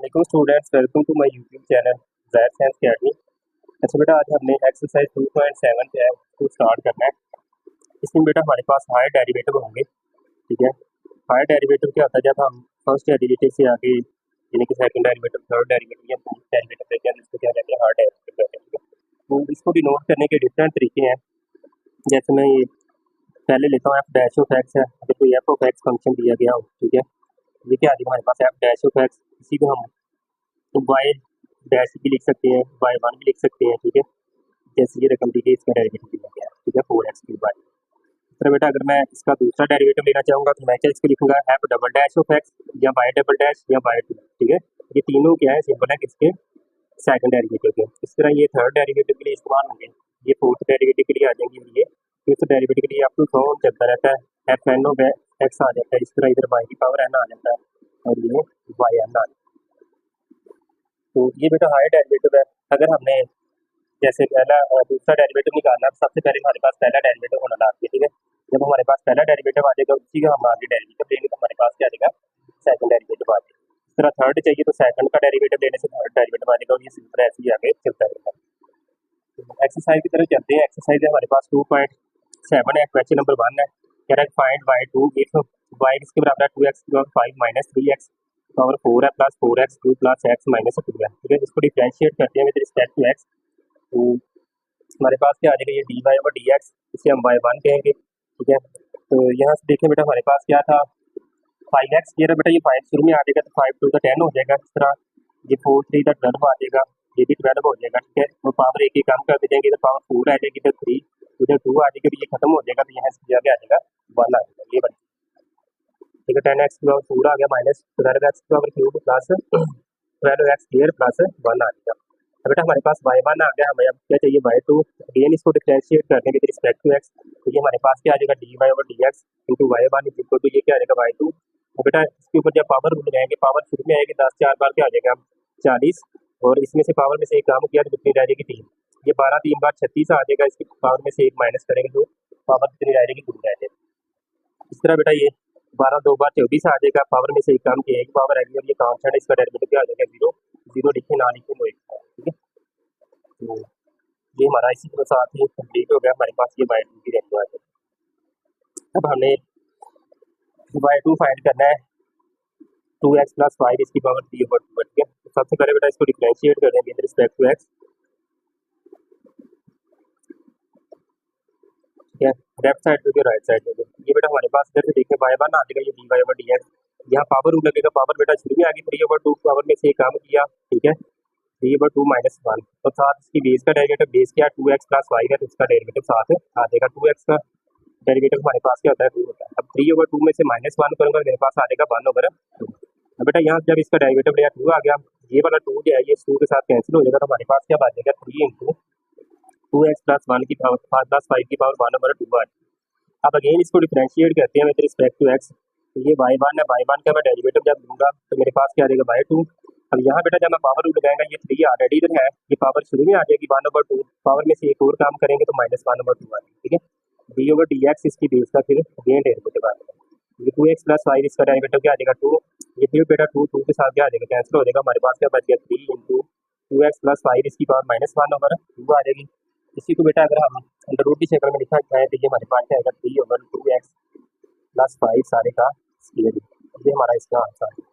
वालेकुम students, welcome to my YouTube channel Zahir science academy. अच्छा बेटा, आज हमने एक्सरसाइज 2.7 जो है उसको स्टार्ट करना है। इसमें बेटा हमारे पास हायर डेरिवेटिव होंगे। ठीक है, हायर डेरिवेटिव क्या होता है? जब हम फर्स्ट डेरिवेटिव से आगे यानी कि सेकंड डेरिवेटिव, थर्ड डेरिवेटिव या फोर्थ डेरिवेटिव लेते हैं, इसको क्या कहते हैं? हायर डेरिवेटिव कहते हैं। ठीक है, तो इसको डिनोट करने के डिफरेंट तरीके हैं। जैसे मैं ये पहले लेता हूँ एफ डैश ऑफ एक्स है। अगर कोई एफ ऑफ एक्स फंक्शन दिया गया हो, ठीक है, ये क्या आ जाएगा हमारे पास? F dash of x. इसी को हम वाई डैश भी लिख सकते हैं, वाई वन भी लिख सकते हैं। ठीक है, जैसे ये रकम दी गई, इसका डेरिवेटिव दिया गया है। ठीक है, 4x क्यूब वाई। तो बेटा अगर मैं इसका दूसरा डेरिवेटिव लेना चाहूँगा तो मैं क्या इसको लिखूंगा? F double dash of x या वाई डबल डैश या वाई टू। ठीक है, ये तीनों क्या है? सिंपल है किसके? सेकंड डेरिवेटिव के। इस तरह ये थर्ड डेरिवेटिव के लिए इस्तेमाल होंगे, ये फोर्थ डेरिवेटिव के लिए आ जाएंगे, और ये फिफ्थ डेरिवेटिव के लिए अप टू फॉर्म चलता रहता है। एफ एन ऑफ एक्स आ जाता है, इस तरह इधर वाई की पावर एन आ जाता है, और ये वाई एन आ जाता है। तो ये बेटा हायर डेरिवेटिव है। अगर हमने जैसे पहला दूसरा डेरिवेटिव निकालना है, सबसे पहले हमारे पास पहला डेरिवेटिव होना चाहिए। ठीक है, जब हमारे पास पहला डेरिवेटिव आ जाएगा, उसी का हम आगे डेरिवेटिव लेंगे तो हमारे पास क्या आ जाएगा? सेकंड डेरिवेटिव आ जाएगा। इस तरह थर्ड चाहिए तो सेकंड का डेरिवेटिव लेने से थर्ड डेरिवेटिव आ जाएगा, और ये सिंपल ऐसे ही आगे चलता रहेगा। एक्सरसाइज की तरफ चलते हैं। एक्सरसाइज है हमारे पास 2.7 है। क्वेश्चन नंबर 1 है, कह रहा है find y two if y इसके बराबर है 2x और 5 माइनस 3x पावर 4 है plus 4x 2 plus x minus 2 है। ठीक है, इसको डिफरेंशिएट करते हैं विद रिस्पेक्ट टू x। तो हमारे पास क्या आ जाएगा? ये d y over d x, इसे हम वाई वन कहेंगे। ठीक है, तो यहाँ से देखें बेटा हमारे पास क्या था? 5x। ये रहा बेटा, ये 5 शुरू में आ जाएगा तो 5 टू 10 हो जाएगा। इस तरह ये 4 3 12 आ जाएगा, ये भी 12 हो जाएगा। ठीक है, तो पावर एक ही कम कर देंगे, इधर पावर 4 आ जाएगी, इधर 3, इधर 2 आ जाएगी, तो ये खत्म हो जाएगा, तो यहाँ से आगे आ जाएगा 1 आ जाएगा। ये बन, ठीक है, 10x की पावर 4 आ गया माइनस 12x की power cube plus 12x square plus 1 आ जाएगा। अब बेटा हमारे पास वाई वन आ गया, हमें अब क्या चाहिए? Y two. अगेन इसको डिफरेंशिएट करने विद रिस्पेक्ट टू एक्स, तो ये हमारे पास क्या आ जाएगा? D y over d x into y one is equal to ये क्या आ जाएगा? Y two. तो बेटा इसके ऊपर जब पावर रूल लगाएंगे, पावर शुरू में आएगी 10, 4 बार क्या आ जाएगा? 40, और इसमें से पावर में से एक काम किया तो कितनी रह जाएगी? 3। ये 12 3 बार 36 आ जाएगा, इसकी पावर में से एक माइनस करेंगे तो पावर कितनी रह जाएगी? 2 रह जाएगी। इस तरह बेटा ये 12 2 बार 24 आ जाएगा, पावर में से एक काम किया, एक पावर आएगी, और ये कांस्टेंट इसका डेरिवेटिव क्या आ जाएगा? 0। 0 लिखे ना लिखे वो 1। ठीक है, तो ये हमारा इसी के साथ ही कंप्लीट हो गया। हमारे पास ये वाई टू की वैल्यू आ जाएगी। अब हमें वाई टू फाइंड करना है 2x प्लस 5 इसकी पावर 3 ओवर 2। ठीक है, तो सबसे पहले बेटा इसको डिफरेंशिएट कर देंगे विद रिस्पेक्ट टू x। ठीक है, लेफ्ट साइड पे राइट साइड पे। ये बेटा हमारे पास इधर से देखें वाई वन आ जाएगा, ये d y over d x. यहाँ पावर रूल लगेगा, पावर बेटा शुरू में आ गई 3 ओवर 2, पावर में से एक काम किया। ठीक है, 3 ओवर 2 माइनस 1, तो साथ इसकी बेस का डेरिवेटिव, बेस क्या 2x प्लस 5 है, तो इसका डेरिवेटिव साथ आ जाएगा। 2x का डेरिवेटिव हमारे पास क्या होता है? 2 होता है। अब 3 ओवर 2 में से माइनस 1 करूँगा, मेरे पास आ जाएगा 1 ओवर 2। अब बेटा यहाँ जब इसका डेरिवेटिव लिया 2 आ गया, ये वाला 2 जो है ये 2 के साथ कैंसिल हो जाएगा, तो हमारे पास क्या आ जाएगा? 3 इंटू 2x प्लस 1 की पावर प्लस 5 की पावर 1 ओवर 2 आ जाएगा। अब अगेन इसको डिफरेंशिएट करते हैं विद रिस्पेक्ट टू एक्स। तो ये वाई वन है, वाई वन का मैं डेरिवेटिव जब लूँगा तो मेरे पास क्या आ जाएगा? Y two. अब यहाँ बेटा जब मैं पावर रूल लगाएंगा, ये 3 ऑलरेडी इधर है, ये पावर शुरू में आ जाएगी 1 ओवर 2, पावर में से एक और काम करेंगे तो माइनस 1 ओवर 2 आ जाएगी। ठीक है, डी ओवर डी एक्स इसकी बेस का फिर अगेन डेरिवेटिव आ जाएगा। ये 2x प्लस 5 इसका डेरिवेटिव क्या आ जाएगा? 2। ये फिर बेटा 2 2 के साथ क्या आ जाएगा? कैंसिल हो जाएगा। हमारे पास क्या बच गया? 3 इंटू 2x प्लस 5 इसकी पावर माइनस 1 ओवर 2 आ जाएगी। इसी को बेटा अगर हम अंडर रूट की शक्ल में लिखा जाए तो ये हमारे पास क्या आएगा? 3 ओवर 2x प्लस 5 सारे का स्क्वायर। ये हमारा इसका आंसर है।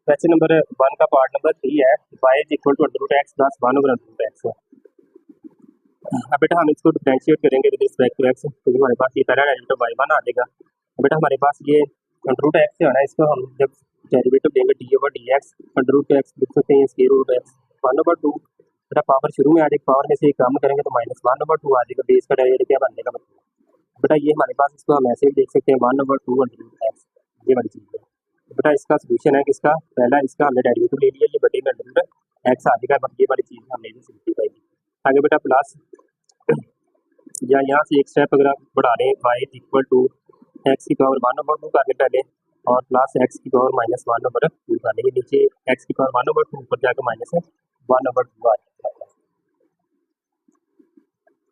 क्वेश्चन नंबर 1 का पार्ट नंबर 3 है, y is equal to under root x plus 1 over under root x. अब बेटा हम इसको डिफरेंशिएट करेंगे विद रिस्पेक्ट टू एक्स, तो हमारे पास ये पहला डेरिवेटिव वाई वन आ जाएगा। बेटा हमारे पास ये अंडर रूट एक्स से आना है, इसको हम जब डेरिवेटिव देंगे d over d x, under root x लिख सकते हैं, स्क्वायर रूट एक्स 1 ओवर 2। बेटा पावर शुरू में आ जाएगी, पावर में से एक काम करेंगे तो माइनस 1 ओवर 2 आ जाएगा। बेस का डेरिवेटिव क्या बन जाएगा? बेटा ये हमारे पास, इसको हम ऐसे भी देख सकते हैं 1 ओवर 2 अंडर रूट एक्स, ये वाली चीज़ है। बेटा इसका सोल्यूशन है किसका? पहला इसका हमने डेरिवेटिव ले लिया, ये बटे में अंडर रूट एक्स आ जाएगा, ये वाली चीज़ हमने भी सिंप्लीफाई की। आगे बेटा प्लस या यहाँ से एक स्टेप अगर आप बढ़ा रहे हैं, वाई इक्वल टू एक्स की पावर 1 ओवर 2 कर पहले, और प्लस एक्स की पावर माइनस 1 ओवर 2 कर लेंगे। नीचे एक्स की पावर 1 ओवर 2 ऊपर जाकर माइनस 1 ओवर 2 आ जाएगा।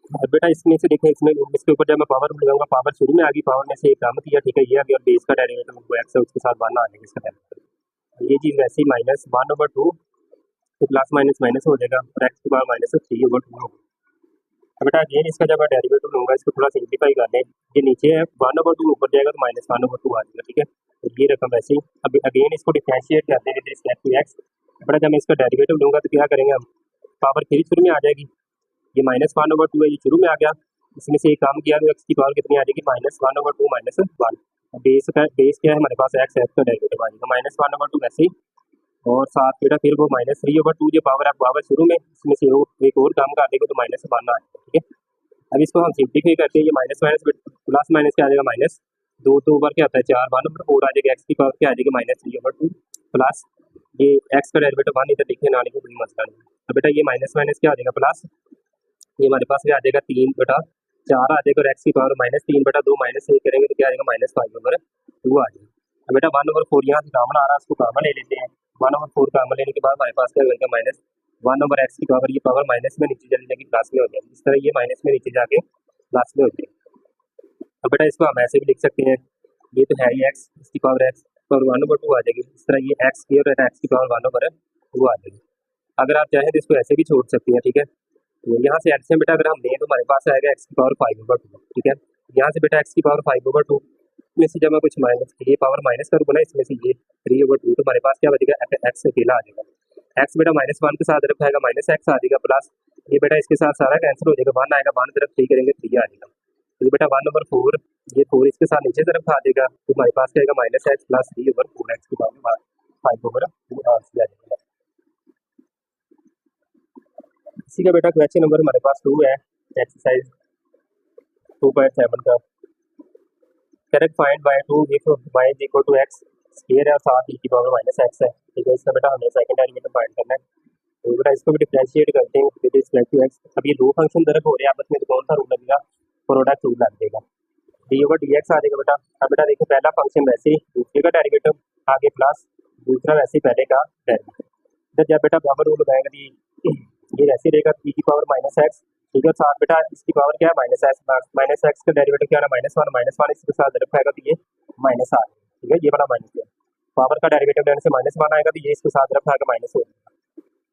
और बेटा इसमें से देखें, इसमें इसके ऊपर जब मैं पावर लगाऊंगा, पावर शुरू में आ गई, पावर में से एक कम किया, ठीक है, ये आ गया, और बेस का डेरिवेटिव वो एक्स है, उसके साथ वन आ जाएगा इसका डेरिवेटिव। ये चीज़ वैसे ही -1/2 तो प्लस माइनस माइनस हो जाएगा, और एक्स की पावर -3/2 होगा। अब बेटा अगेन इसका जब मैं डेरिवेटिव लूंगा, इसको थोड़ा सिंप्लीफाई कर लें, ये नीचे है 1/2 ऊपर जाएगा तो -1/2 आ जाएगा, ठीक है। तो ये रकम वैसे ही अब अगेन इसको डिफरेंशिएट करते हैं विद रिस्पेक्ट टू एक्स। बेटा जब मैं इसका डेरिवेटिव लूंगा तो क्या करेंगे हम, पावर 3 शुरू में आ जाएगी, ये -1/2 है, ये शुरू में आ गया, इसमें से एक काम किया तो एक्स की पावर कितनी आ जाएगी, -1/2 -1। बेस क्या है हमारे पास, एक्स का डेरिवेटिव आ जाएगा -1/2 वैसे ही, और साथ बेटा फिर वो -3/2 जो पावर आप पावर शुरू में, इसमें से एक और काम कर देंगे तो -1 आ जाएगा, ठीक है। अब इसको हम सिंप्लीफाई करते हैं, ये माइनस माइनस प्लस माइनस क्या आ जाएगा, -2 तो ऊपर क्या आता है 4, 1/4 आ जाएगा, एक्स की पावर क्या आ जाएगी -3/2 प्लस ये एक्स का डेरिवेटिव 1 इधर लिखने आने की कोई मसला नहीं। अब बेटा ये माइनस माइनस क्या आ जाएगा प्लस, ये हमारे पास क्या आ जाएगा 3/4 आ जाएगा, और एक्स की पावर -3/2 -1 करेंगे तो क्या आ जाएगा -5/2 आ जाएगा। अब बेटा 1/4 यहाँ से कॉमन आ रहा है, उसको कॉमन ले लेते हैं, 1/4 कॉमन लेने के बाद हमारे पास क्या हो जाएगा -1/x की पावर, ये पावर माइनस में नीचे चली जाएगी, प्लस में हो जाएगी, इस तरह ये माइनस में नीचे जाके प्लस में हो जाएगी। अब बेटा इसको हम ऐसे भी लिख सकते हैं, ये तो है ही एक्स, इसकी पावर एक्स और 1/2 आ जाएगी, इस तरह ये एक्स की और एक्स की पावर 1/2 आ जाएगी। अगर आप चाहें तो इसको ऐसे भी छोड़ सकते हैं, ठीक है। तो यहाँ से एक्स में बेटा अगर हम लें तो हमारे पास आएगा एक्स की पावर 5/2, ठीक है। यहाँ से बेटा एक्स की पावर 5/2 में से जब मैं कुछ माइनस, ये पावर माइनस करूँगा ना, इसमें से ये 3/2, तो हमारे पास क्या बचेगा, एक्स अकेला आ जाएगा। एक्स बेटा -1 के साथ तरफ आएगा, -x आ जाएगा, प्लस ये बेटा इसके साथ सारा कैंसिल हो जाएगा, 1 आएगा, 1 तरफ 3 करेंगे 3 आ जाएगा, तो बेटा 1/4, ये 4 इसके साथ नीचे तरफ आ जाएगा, तो हमारे पास क्या आएगा -x प्लस 3/4x की पावर 5/2 आ जाएगा। इसी का बेटा क्वेश्चन नंबर हमारे पास 2 है, एक्सरसाइज 2.7 का। Correct find by 2 if y is equal to x square है और साथ e की पावर -x है, ठीक है। इसका बेटा हमें सेकंड डेरिवेटिव फाइंड करना है, तो बेटा इसको भी डिफरेंशिएट करते हैं विद रिस्पेक्ट टू x। अब ये दो फंक्शन दरक हो रहे हैं आपस में, तो कौन सा रूल लगेगा, प्रोडक्ट रूल लग जाएगा, d/dx आ जाएगा बेटा। अब बेटा देखो पहला फंक्शन वैसे ही दूसरे का डेरिवेटिव आगे प्लस दूसरा वैसे ही पहले का डेरिवेटिव, इधर जब बेटा पावर रूल लगाएंगे तो ये वैसे रहेगा e की पावर -x, ठीक है। साथ बेटा इसकी पावर क्या है -x का डेरिवेटिव क्या है -1 इसके साथ तरफ आएगा तो ये माइनस आ जाएगा, ठीक है, ये वाला माइनस है, पावर का डेरिवेटिव लेने से -1 आएगा तो ये इसके साथ तरफ आएगा माइनस हो जाएगा।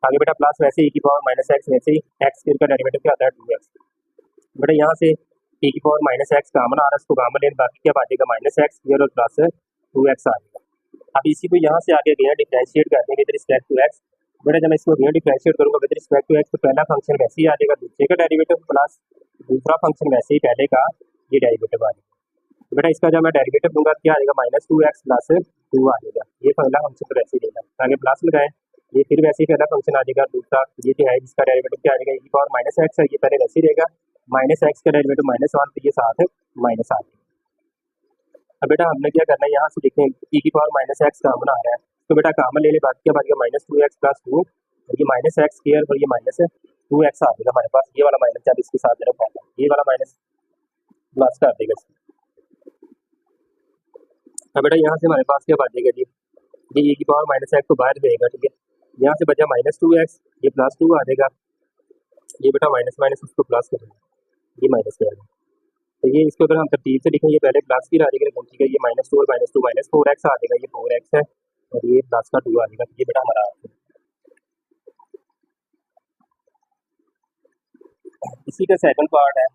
आगे बेटा प्लस वैसे e की पावर -x वैसे ही x का डेरिवेटिव क्या आता है 2x, बेटा यहाँ से e की पावर -x कॉमन आ रहा है, इसको कॉमन लेने बाकी क्या बातेगा -x और प्लस 2x आ जाएगा। अब इसी को यहाँ से आगे गया डिफरेंशिएट करते हैं विद रिस्पेक्ट टू x। बेटा जब मैं इसको यहाँ डिफरेंशिएट करूँगा विद रिस्पेक्ट टू x, तो पहला फंक्शन वैसे ही आ जाएगा दूसरे का डेरिवेटिव प्लस दूसरा फंक्शन वैसे ही पहले का ये डेरिवेटिव आ जाएगा। तो बेटा इसका जब मैं डेरिवेटिव दूंगा क्या आ जाएगा -2x प्लस 2 आ जाएगा, ये पहला फंक्शन तो वैसे ही रहेगा, आगे प्लस लगाए, ये फिर वैसे ही पहला फंक्शन आ जाएगा, दूसरा ये जो है जिसका डेरिवेटिव क्या आ जाएगा e की पावर -x है, ये पहले वैसे ही रहेगा, -x का डेरिवेटिव -1 तो ये साथ माइनस आ जाएगा। अब बेटा हमने क्या करना है, यहाँ से देखें e की पावर -x कॉमन आ रहा है, तो बेटा कॉमन लेने बाद क्या बचेगा -2x प्लस 2, और ये -x स्क्वायर और ये -2x आ जाएगा हमारे पास, ये वाला माइनस जब इसके साथ तरफ आएगा ये वाला माइनस प्लस कर देगा। अब बेटा यहाँ से हमारे पास क्या बचेगा जी, ये e की पावर -x को बाहर देगा, ठीक है, यहाँ से बचा -2x, ये +2 आ जाएगा, ये बेटा माइनस माइनस उसको प्लस करेंगे, ये माइनस में आ जाएगा, तो ये इसको अगर हम तरतीब से लिखें, ये पहले प्लस फिर आ जाएगा, ठीक है, ये -2 और -2 -4x आ जाएगा, ये 4x है और ये प्लस का 2 आ जाएगा, ये बेटा हमारा इसी का सेकंड पार्ट है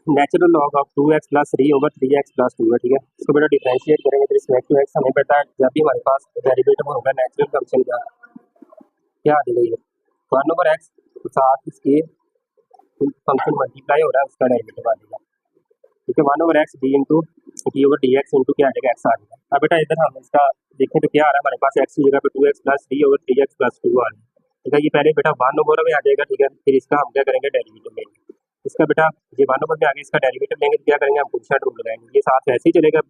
natural log of 2x plus 3/3x plus 2 है, ठीक है। इसको बेटा डिफरेंशिएट करेंगे विद रिस्पेक्ट टू x, हमें पता है जब भी हमारे पास डेरिवेटिव होगा नेचुरल फंक्शन का क्या आ जाएगा, ये 1/x तो साथ इसके फंक्शन मल्टीप्लाई हो रहा है उसका डेरिवेटिव आ जाएगा, ठीक है, 1/x d/dx इंटू क्या आ जाएगा x आ जाएगा। अब बेटा इधर हम इसका देखें तो क्या आ रहा है हमारे पास x की जगह पे 2x प्लस 3/3x प्लस 2 आ रहा है, ठीक है, ये पहले बेटा 1/में आ जाएगा, ठीक है, फिर इसका हम क्या करेंगे डेरिवेटिव लेंगे, इसका बेटा ये 1/में आगे इसका डेरिवेटिव लेंगे तो क्या करेंगे हम कोशेंट रूल लगाएंगे, ये साथ वैसे ही चलेगा,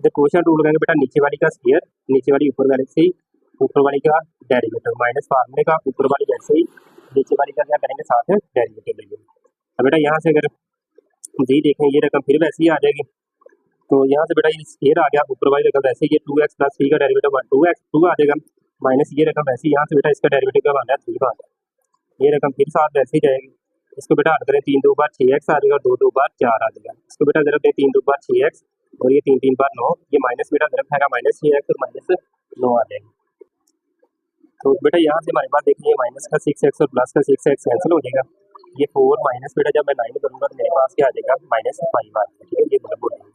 जब कोशेंट रूल लगाएंगे बेटा नीचे वाली का स्क्वायर नीचे वाली ऊपर वाले से ही ऊपर वाली का डेरिवेटिव माइनस फार्मूले का ऊपर वाली जैसे ही नीचे वाली का क्या करेंगे साथ में डेरिवेटिव लेंगे। अब बेटा यहाँ से अगर जी देखें ये रकम फिर वैसे ही आ जाएगी, तो यहाँ से बेटा ये स्क्वायर आ गया, ऊपर वाली रकम वैसे ये 2x प्लस 3 का डेरिवेटिव 2x 2 आ जाएगा, माइनस ये रकम वैसे यहाँ से बेटा इसका डेरिवेटिव क्या बन रहा है 3 बन रहा है, ये रकम फिर 7 वैसे ही जाएगी। इसको बेटा हल करें, 3 2 बार 6x आ जाएगा और 2 2 बार 4 आ जाएगा। इसको बेटा ज़रूरत है 3 2 बार 6x और ये 3 3 बार 9, ये माइनस बेटा ज़रूरत है -6x और -9 आ जाएगा। तो बेटा यहाँ से हमारे पास देखिए माइनस का 6x और प्लस का 6x कैंसिल हो जाएगा। ये 4 माइनस बेटा जब मैं 9 करूँगा तो मेरे पास क्या आ जाएगा -5 आ जाएगा। ठीक है, ये मतलब हो जाएगा।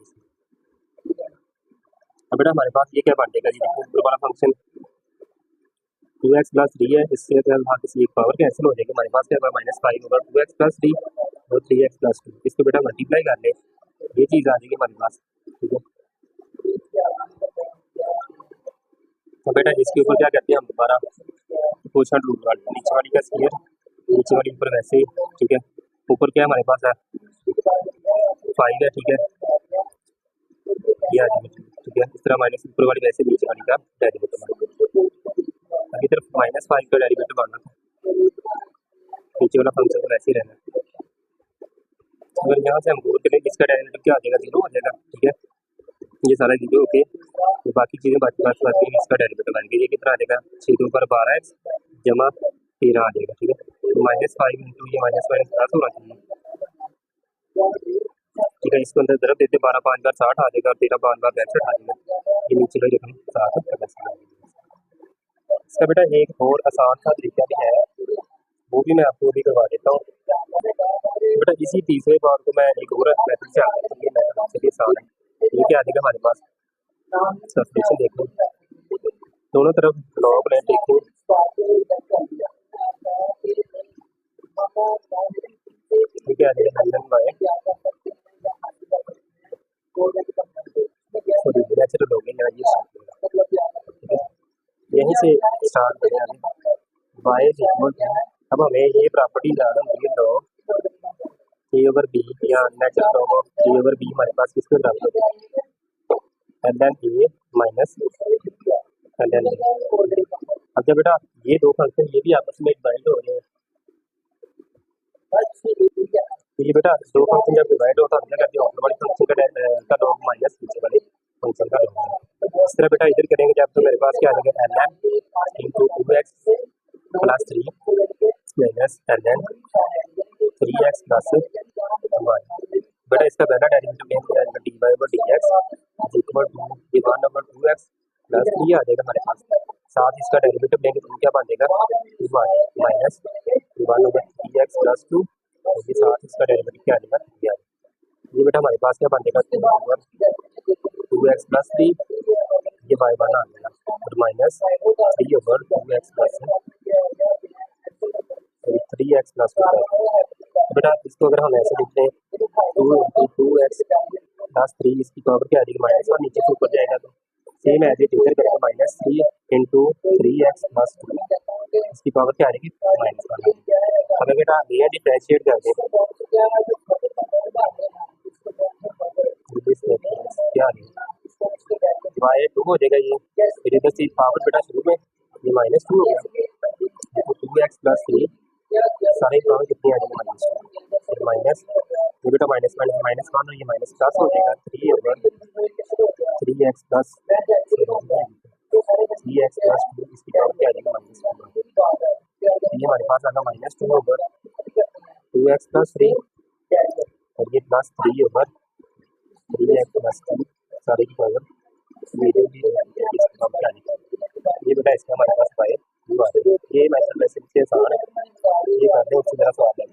अब बेटा हमारे पास ये क्या बन जाएगा जी, ऊपर वाला फंक्शन 2x प्लस 3 है, इससे वहाँ किसी एक पावर कैंसिल हो जाएगी। हमारे पास क्या होगा -5 होगा 2x प्लस 3 और 3x प्लस 2। इसको बेटा मल्टीप्लाई कर ले, ये चीज़ आ जाएगी हमारे पास। ठीक है, तो बेटा इसके ऊपर क्या करते हैं हम दोबारा क्वेश्चन रूल वाली, नीचे वाली का स्क्वायर नीचे वाली ऊपर वैसे ही। ठीक है, ऊपर क्या हमारे पास है 5 है। ठीक है, ये आ जाएगा। ठीक है, इस तरह माइनस ऊपर वाली वैसे नीचे वाली का डेरिवेटिव, अभी तरफ -5 का डेरिवेटिव बनना था, नीचे वाला फंक्शन तो वैसे ही रहना। अगर यहाँ से हम गोल करें इसका डेरिवेटिव क्या आ जाएगा 0 हो जाएगा। ठीक है, ये सारा 0 ओके, तो बाकी चीज़ें बाकी इसका डेरिवेटिव बन गया। ये कितना आ जाएगा 6 2 पर 12x जमा 13 आ जाएगा। ठीक है, तो -5 इंटू ये -5 प्लस होना चाहिए। ठीक है, इसको अंदर ज़रूर देते 12 5 बार 60 आ जाएगा और 13 5 बार 62 आ जाएगा। ये नीचे का रकम 7 इसका बेटा एक और आसान सा तरीका भी है, वो भी मैं आपको अभी करवा देता हूँ। बेटा इसी तीसरे बार को मैं एक और मेथड से आता हूँ, ये मेथड आपसे भी आसान है। ये क्या आ जाएगा हमारे पास, सब्सटीट्यूशन देखो, दोनों तरफ लॉग लें, देखो ये क्या आ जाएगा London by sorry natural log है ये ठीक है, यहीं से स्टार्ट करें बाय इक्वल टू। अब हमें ये प्रॉपर्टी याद होती है लॉग ए ओवर बी या natural log of a over b हमारे पास किसके बराबर होता है l n a minus l n a. अब जब बेटा ये दो फंक्शन ये भी आपस में डिवाइड हो रहे हैं, तो ये बेटा दो फंक्शन जब डिवाइड होता है हम क्या करते हैं ऊपर वाले फंक्शन का लॉग माइनस नीचे वाले फंक्शन का लॉग। इस तरह बेटा इधर करेंगे जब, तो मेरे पास क्या आ जाएगा l n into 2x plus 3 minus l n 3x plus 1। बेटा इसका पहला डेरिवेटिव लेंगे जाएगा d y over d x equal to ये 1/2x प्लस 3 आ जाएगा हमारे पास। साथ इसका डेरिवेटिव लेंगे तो क्या बन जाएगा माइनस 1/3x प्लस 2 और ये साथ इसका डेरिवेटिव क्या आ जाएगा 3 आ जाएगा। ये बेटा हमारे पास क्या बन जाएगा 2x प्लस 3 ये y 1 आ जाएगा और minus 3/2x plus 3x plus 2। बेटा इसको अगर हम ऐसे लिखते हैं 2 इंटू 2x प्लस 3 इसकी पावर क्या आ जाएगी -1 नीचे से ऊपर जाएगा तो सेम एज इट इधर करेंगे -3 इंटू 3x प्लस 2 इसकी पावर क्या आ जाएगी -1। अगर बेटा ये डिफरेंशिएट कर दें क्या आ जाएगा y2 हो जाएगा। ये फिर इधर से पावर बेटा शुरू में ये -2 हो गया तो 2x प्लस 3 सारे पावर कितनी आ जाएगी -2 फिर माइनस ये बेटा माइनस माइनस माइनस 1 और ये माइनस प्लस हो जाएगा 3x प्लस 3x प्लस 2 इसकी पावर क्या आ जाएगी -2। ये हमारे पास आएगा -2 ओवर 2x प्लस 3 और ये प्लस 3 ओवर 3x प्लस 2 सारे की पावर ये बेटा इसका हमारे पास पाए। ये मैथड वैसे आसान है, ये करते हैं उससे ज़रा सवाल है।